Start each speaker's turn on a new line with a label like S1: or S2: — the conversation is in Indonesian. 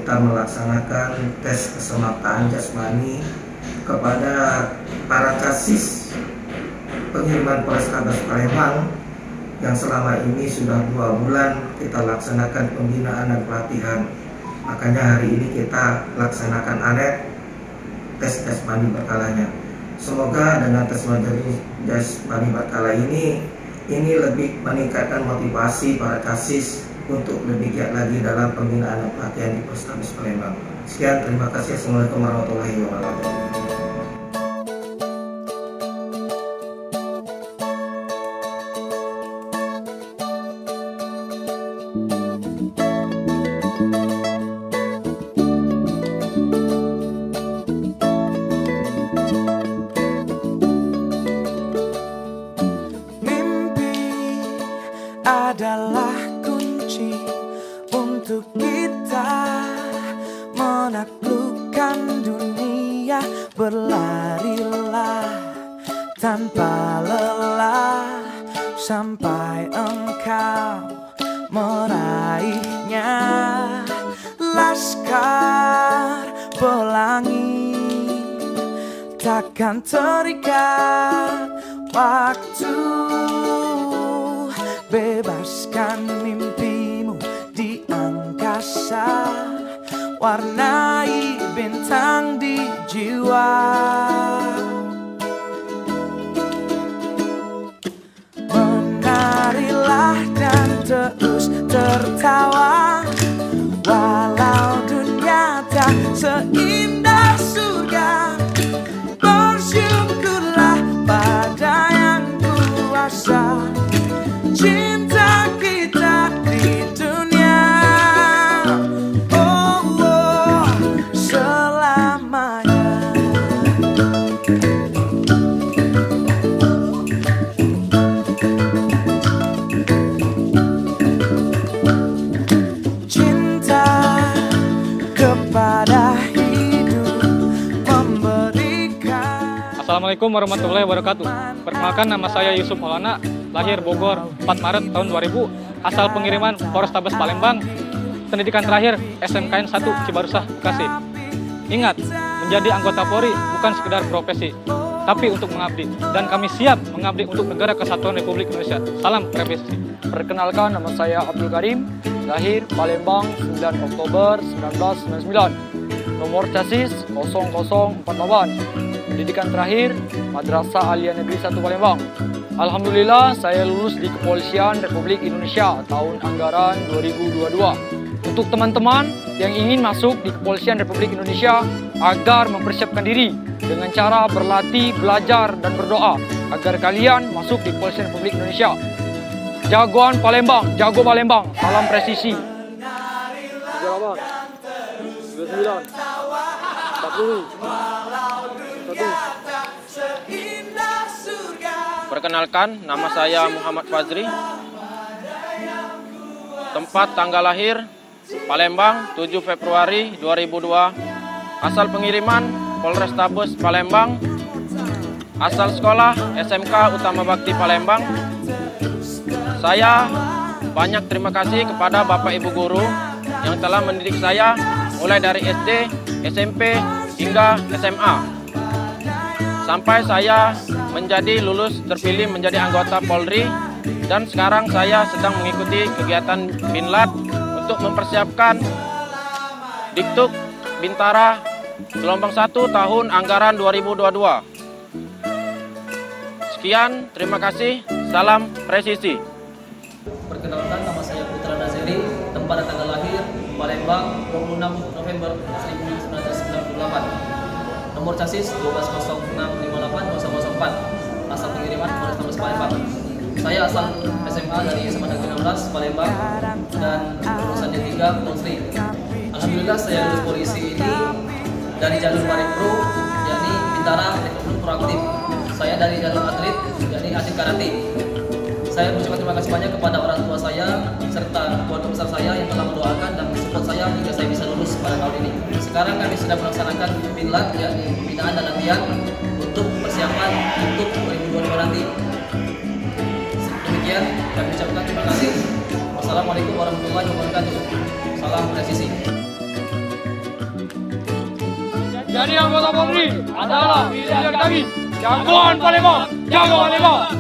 S1: kita melaksanakan tes kesemaptaan jasmani kepada para casis pengiriman Polrestabes Palembang yang selama ini sudah 2 bulan kita laksanakan pembinaan dan pelatihan. Makanya hari ini kita laksanakan anet tes jasmani berkalanya. Semoga dengan tes jasmani berkala ini lebih meningkatkan motivasi para casis untuk lebih giat lagi dalam pembinaan dan pelatihan di Polrestabes Palembang. Sekian, terima kasih. Assalamualaikum warahmatullahi wabarakatuh.
S2: Adalah kunci untuk kita menaklukkan dunia. Berlarilah tanpa lelah sampai engkau meraihnya. Laskar Pelangi takkan terikat waktu. Bebaskan mimpimu di angkasa, warnai bintang di jiwa. Menarilah dan terus tertawa, walau dunia tak seindah surga. Bersyukurlah pada yang kuasa. Cinta kita di dunia, oh, selamanya. Cinta kepada hidup memberikan.
S3: Assalamualaikum warahmatullahi wabarakatuh. Perkenalkan, nama saya Yusuf Maulana, lahir Bogor 4 Maret tahun 2000, asal pengiriman Polrestabes Palembang, pendidikan terakhir SMKN 1 Cibarusah, Bekasi. Ingat, menjadi anggota Polri bukan sekedar profesi, tapi untuk mengabdi, dan kami siap mengabdi untuk Negara Kesatuan Republik Indonesia. Salam revisi.
S4: Perkenalkan, nama saya Abdul Karim, lahir Palembang 9 Oktober 1999, nomor chassis 0048, pendidikan terakhir Madrasah Aliyah Negeri 1 Palembang. Alhamdulillah, saya lulus di Kepolisian Republik Indonesia tahun anggaran 2022. Untuk teman-teman yang ingin masuk di Kepolisian Republik Indonesia agar mempersiapkan diri dengan cara berlatih, belajar, dan berdoa agar kalian masuk di Kepolisian Republik Indonesia. Jagoan Palembang, jago Palembang, salam presisi. 38, 29, 40, 1.
S5: Perkenalkan, nama saya Muhammad Fazri. Tempat tanggal lahir Palembang 7 Februari 2002. Asal pengiriman Polrestabes Palembang. Asal sekolah SMK Utama Bakti Palembang. Saya banyak terima kasih kepada Bapak Ibu guru yang telah mendidik saya mulai dari SD, SMP hingga SMA. Sampai saya menjadi lulus terpilih menjadi anggota Polri, dan sekarang saya sedang mengikuti kegiatan Binlat untuk mempersiapkan Diktuk Bintara gelombang 1 tahun anggaran 2022. Sekian, terima kasih, salam presisi.
S6: Perkenalkan, nama saya Putra Naziri, tempat dan tanggal lahir Palembang 26 November 1998. Nomor chassis 120658-004, asal pengiriman Polrestabes Palembang. Saya asal SMA dari SMA Negeri 16 Palembang dan lulusan D3 Polri. Alhamdulillah, saya lulus polisi ini dari jalur Paripro, yakni Bintara Rekrutmen Proaktif. Saya dari jalur atlet, yakni atlet karate. Saya mengucapkan terima kasih banyak kepada orang tua saya serta keluarga besar saya yang telah mendoakan dan mensupport saya hingga saya bisa lulus pada tahun ini. Sekarang kami sedang melaksanakan Binlat, yakni pembinaan dan latihan untuk persiapan untuk 2022 nanti. Demikian kami ucapkan terima kasih. Wassalamualaikum warahmatullahi wabarakatuh. Salam presisi.
S4: Jadi anggota Polri adalah pilihan kami. Jagoan Palembang, jagoan Palembang.